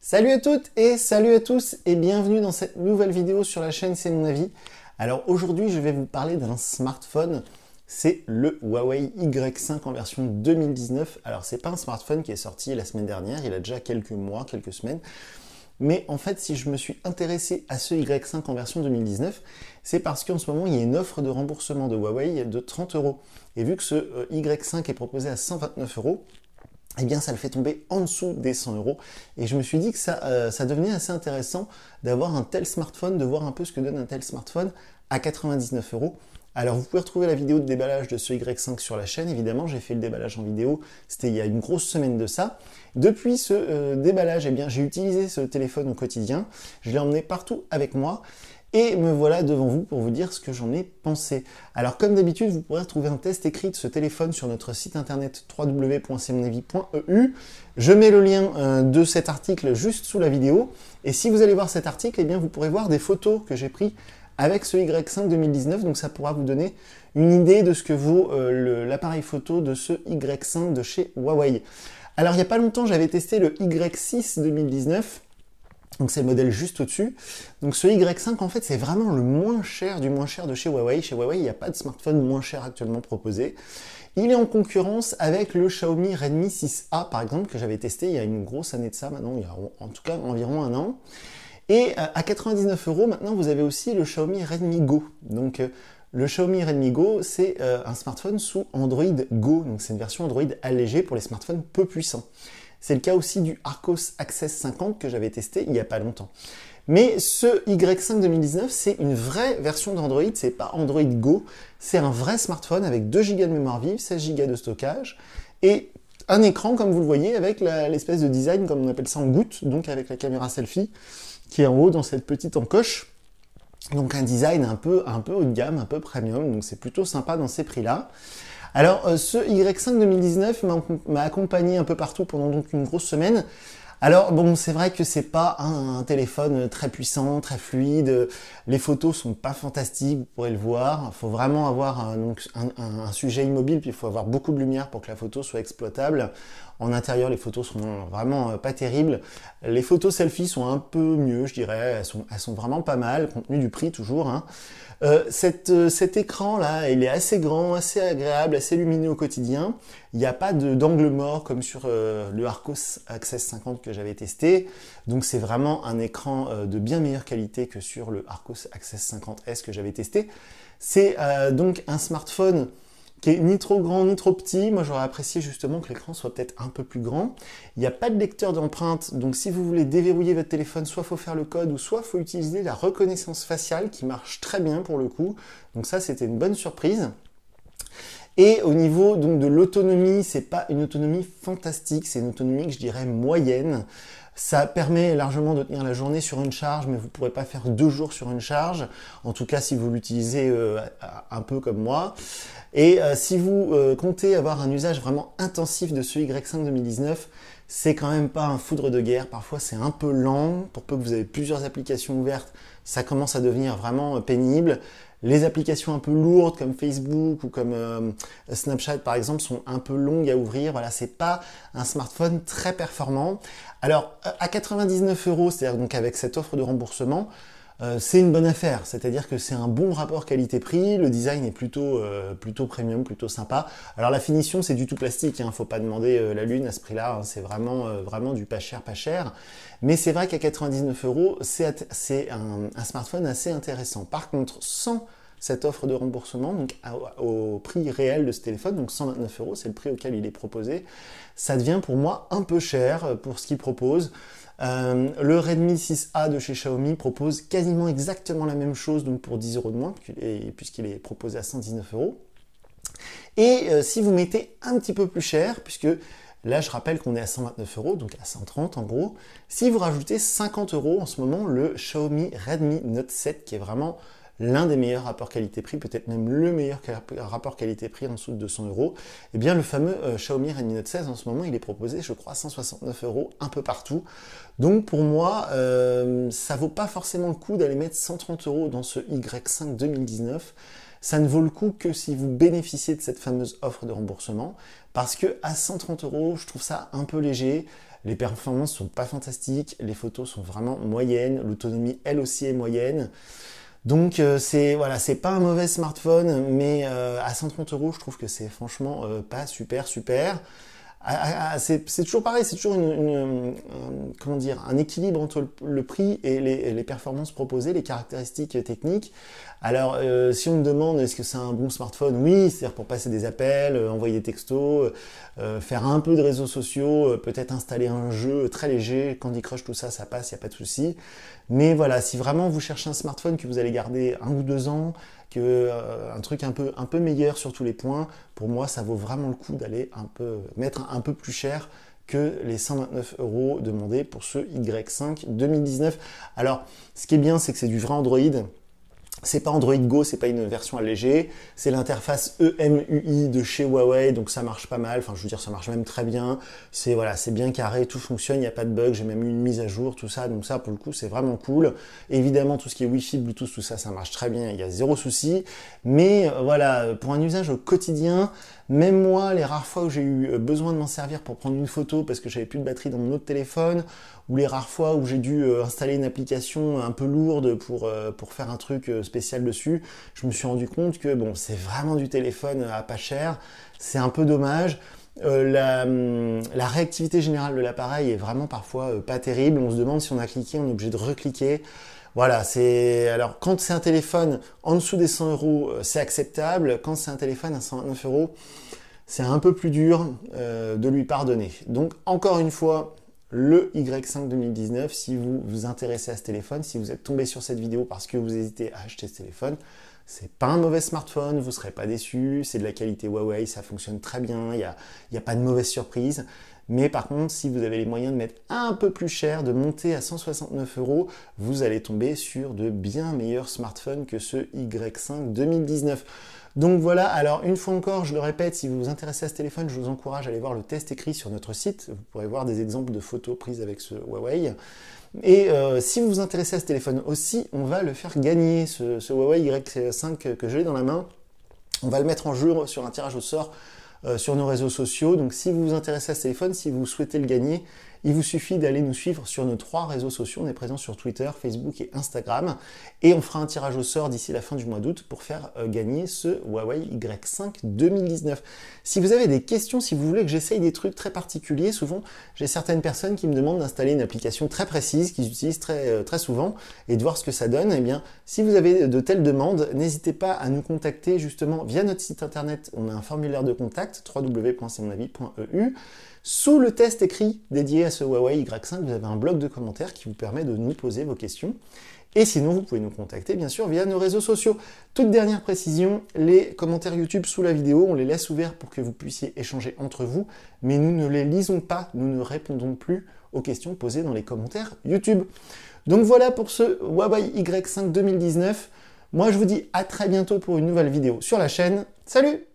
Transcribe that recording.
Salut à toutes et salut à tous et bienvenue dans cette nouvelle vidéo sur la chaîne C'est mon avis. Alors aujourd'hui je vais vous parler d'un smartphone, c'est le Huawei Y5 en version 2019. Alors c'est pas un smartphone qui est sorti la semaine dernière, il a déjà quelques mois, quelques semaines. Mais en fait si je me suis intéressé à ce Y5 en version 2019, c'est parce qu'en ce moment il y a une offre de remboursement de Huawei de 30 euros. Et vu que ce Y5 est proposé à 129 euros, eh bien ça le fait tomber en dessous des 100 euros. Et je me suis dit que ça devenait assez intéressant d'avoir un tel smartphone, de voir un peu ce que donne un tel smartphone à 99 euros. Alors vous pouvez retrouver la vidéo de déballage de ce Y5 sur la chaîne, évidemment, j'ai fait le déballage en vidéo, c'était il y a une grosse semaine de ça. Depuis ce déballage, eh bien j'ai utilisé ce téléphone au quotidien, je l'ai emmené partout avec moi. Et me voilà devant vous pour vous dire ce que j'en ai pensé. Alors comme d'habitude, vous pourrez retrouver un test écrit de ce téléphone sur notre site internet www.cmonavis.eu. Je mets le lien de cet article juste sous la vidéo. Et si vous allez voir cet article, eh bien vous pourrez voir des photos que j'ai prises avec ce Y5 2019. Donc ça pourra vous donner une idée de ce que vaut l'appareil photo de ce Y5 de chez Huawei. Alors il n'y a pas longtemps, j'avais testé le Y6 2019. Donc c'est le modèle juste au-dessus. Donc ce Y5 en fait c'est vraiment le moins cher du moins cher de chez Huawei. Chez Huawei il n'y a pas de smartphone moins cher actuellement proposé. Il est en concurrence avec le Xiaomi Redmi 6A par exemple que j'avais testé il y a une grosse année de ça maintenant, il y a en tout cas environ un an. Et à 99 euros maintenant vous avez aussi le Xiaomi Redmi Go. Donc le Xiaomi Redmi Go c'est un smartphone sous Android Go. Donc c'est une version Android allégée pour les smartphones peu puissants. C'est le cas aussi du Arcos Access 50 que j'avais testé il n'y a pas longtemps. Mais ce Y5 2019, c'est une vraie version d'Android, c'est pas Android Go, c'est un vrai smartphone avec 2 Go de mémoire vive, 16 Go de stockage et un écran comme vous le voyez avec l'espèce de design comme on appelle ça en goutte, donc avec la caméra selfie qui est en haut dans cette petite encoche. Donc un design un peu haut de gamme, un peu premium, donc c'est plutôt sympa dans ces prix-là. Alors, ce Y5 2019 m'a accompagné un peu partout pendant donc une grosse semaine. Alors, bon, c'est vrai que c'est pas un téléphone très puissant, très fluide. Les photos sont pas fantastiques, vous pourrez le voir. Il faut vraiment avoir un sujet immobile, puis il faut avoir beaucoup de lumière pour que la photo soit exploitable. En intérieur, les photos sont vraiment pas terribles. Les photos selfies sont un peu mieux, je dirais. Elles sont vraiment pas mal, compte tenu du prix toujours, hein. Cet écran-là, il est assez grand, assez agréable, assez lumineux au quotidien. Il n'y a pas d'angle mort comme sur le Arcos Access 50 que j'avais testé. Donc c'est vraiment un écran de bien meilleure qualité que sur le Arcos Access 50S que j'avais testé. C'est donc un smartphone qui est ni trop grand ni trop petit. Moi j'aurais apprécié justement que l'écran soit peut-être un peu plus grand. Il n'y a pas de lecteur d'empreintes, donc si vous voulez déverrouiller votre téléphone, soit il faut faire le code, ou soit il faut utiliser la reconnaissance faciale qui marche très bien pour le coup. Donc ça c'était une bonne surprise. Et au niveau donc de l'autonomie, c'est pas une autonomie fantastique, c'est une autonomie que je dirais moyenne. Ça permet largement de tenir la journée sur une charge, mais vous ne pourrez pas faire 2 jours sur une charge. En tout cas, si vous l'utilisez un peu comme moi. Et si vous comptez avoir un usage vraiment intensif de ce Y5 2019, c'est quand même pas un foudre de guerre. Parfois, c'est un peu lent. Pour peu que vous avez plusieurs applications ouvertes, ça commence à devenir vraiment pénible. Les applications un peu lourdes comme Facebook ou comme Snapchat par exemple sont un peu longues à ouvrir. Voilà, c'est pas un smartphone très performant. Alors à 99 euros, c'est-à-dire donc avec cette offre de remboursement, c'est une bonne affaire. C'est-à-dire que c'est un bon rapport qualité-prix. Le design est plutôt premium, plutôt sympa. Alors la finition, c'est du tout plastique. Hein. Faut pas demander la lune à ce prix-là. Hein. C'est vraiment du pas cher, pas cher. Mais c'est vrai qu'à 99 euros, c'est un smartphone assez intéressant. Par contre, sans cette offre de remboursement, donc au prix réel de ce téléphone, donc 129 euros, c'est le prix auquel il est proposé, ça devient pour moi un peu cher pour ce qu'il propose. Le Redmi 6A de chez Xiaomi propose quasiment exactement la même chose, donc pour 10 euros de moins, puisqu'il est proposé à 119 euros. Et si vous mettez un petit peu plus cher, puisque là, je rappelle qu'on est à 129 euros, donc à 130 en gros. Si vous rajoutez 50 euros en ce moment, le Xiaomi Redmi Note 7, qui est vraiment l'un des meilleurs rapports qualité-prix, peut-être même le meilleur rapport qualité-prix en dessous de 200 euros, eh bien le fameux Xiaomi Redmi Note 16 en ce moment, il est proposé, je crois, 169 euros un peu partout. Donc pour moi, ça vaut pas forcément le coup d'aller mettre 130 euros dans ce Y5 2019. Ça ne vaut le coup que si vous bénéficiez de cette fameuse offre de remboursement, parce que à 130 euros, je trouve ça un peu léger. Les performances sont pas fantastiques, les photos sont vraiment moyennes, l'autonomie elle aussi est moyenne. Donc c'est voilà, c'est pas un mauvais smartphone, mais à 130 euros, je trouve que c'est franchement pas super. C'est toujours pareil, c'est toujours comment dire, un équilibre entre le prix et les performances proposées, les caractéristiques techniques. Alors, si on me demande est-ce que c'est un bon smartphone, oui, c'est-à-dire pour passer des appels, envoyer des textos, faire un peu de réseaux sociaux, peut-être installer un jeu très léger, Candy Crush, tout ça, ça passe, il n'y a pas de souci. Mais voilà, si vraiment vous cherchez un smartphone que vous allez garder 1 ou 2 ans, un truc un peu meilleur sur tous les points, pour moi ça vaut vraiment le coup d'aller mettre un peu plus cher que les 129 euros demandés pour ce Y5 2019. Alors ce qui est bien, c'est que c'est du vrai Android. C'est pas Android Go, c'est pas une version allégée, c'est l'interface EMUI de chez Huawei, donc ça marche pas mal, enfin je veux dire ça marche même très bien, c'est voilà, c'est bien carré, tout fonctionne, il n'y a pas de bug, j'ai même eu une mise à jour, tout ça, donc ça pour le coup c'est vraiment cool. Évidemment tout ce qui est Wi-Fi, Bluetooth, tout ça, ça marche très bien, il y a zéro souci, mais voilà, pour un usage au quotidien, même moi, les rares fois où j'ai eu besoin de m'en servir pour prendre une photo parce que j'avais plus de batterie dans mon autre téléphone, ou les rares fois où j'ai dû installer une application un peu lourde pour faire un truc spécial dessus, je me suis rendu compte que bon, c'est vraiment du téléphone à pas cher, c'est un peu dommage. La réactivité générale de l'appareil est vraiment parfois pas terrible, on se demande si on a cliqué, on est obligé de recliquer. Voilà, alors quand c'est un téléphone en dessous des 100 euros, c'est acceptable. Quand c'est un téléphone à 129 euros, c'est un peu plus dur de lui pardonner. Donc encore une fois, le Y5 2019, si vous vous intéressez à ce téléphone, si vous êtes tombé sur cette vidéo parce que vous hésitez à acheter ce téléphone, c'est pas un mauvais smartphone, vous ne serez pas déçus, c'est de la qualité Huawei, ça fonctionne très bien, il n'y a pas de mauvaise surprise. Mais par contre, si vous avez les moyens de mettre un peu plus cher, de monter à 169 euros, vous allez tomber sur de bien meilleurs smartphones que ce Y5 2019. Donc voilà, alors une fois encore, je le répète, si vous vous intéressez à ce téléphone, je vous encourage à aller voir le test écrit sur notre site. Vous pourrez voir des exemples de photos prises avec ce Huawei. Et si vous vous intéressez à ce téléphone aussi, on va le faire gagner, ce Huawei Y5 que j'ai dans la main. On va le mettre en jeu sur un tirage au sort sur nos réseaux sociaux. Donc si vous vous intéressez à ce téléphone, si vous souhaitez le gagner, il vous suffit d'aller nous suivre sur nos 3 réseaux sociaux. On est présent sur Twitter, Facebook et Instagram. Et on fera un tirage au sort d'ici la fin du mois d'août pour faire gagner ce Huawei Y5 2019. Si vous avez des questions, si vous voulez que j'essaye des trucs très particuliers, souvent j'ai certaines personnes qui me demandent d'installer une application très précise qu'ils utilisent très souvent et de voir ce que ça donne. Eh bien, si vous avez de telles demandes, n'hésitez pas à nous contacter justement via notre site internet. On a un formulaire de contact www.cmonavie.eu. Sous le test écrit dédié à ce Huawei Y5, vous avez un bloc de commentaires qui vous permet de nous poser vos questions. Et sinon, vous pouvez nous contacter, bien sûr, via nos réseaux sociaux. Toute dernière précision, les commentaires YouTube sous la vidéo, on les laisse ouverts pour que vous puissiez échanger entre vous, mais nous ne les lisons pas, nous ne répondons plus aux questions posées dans les commentaires YouTube. Donc voilà pour ce Huawei Y5 2019. Moi, je vous dis à très bientôt pour une nouvelle vidéo sur la chaîne. Salut!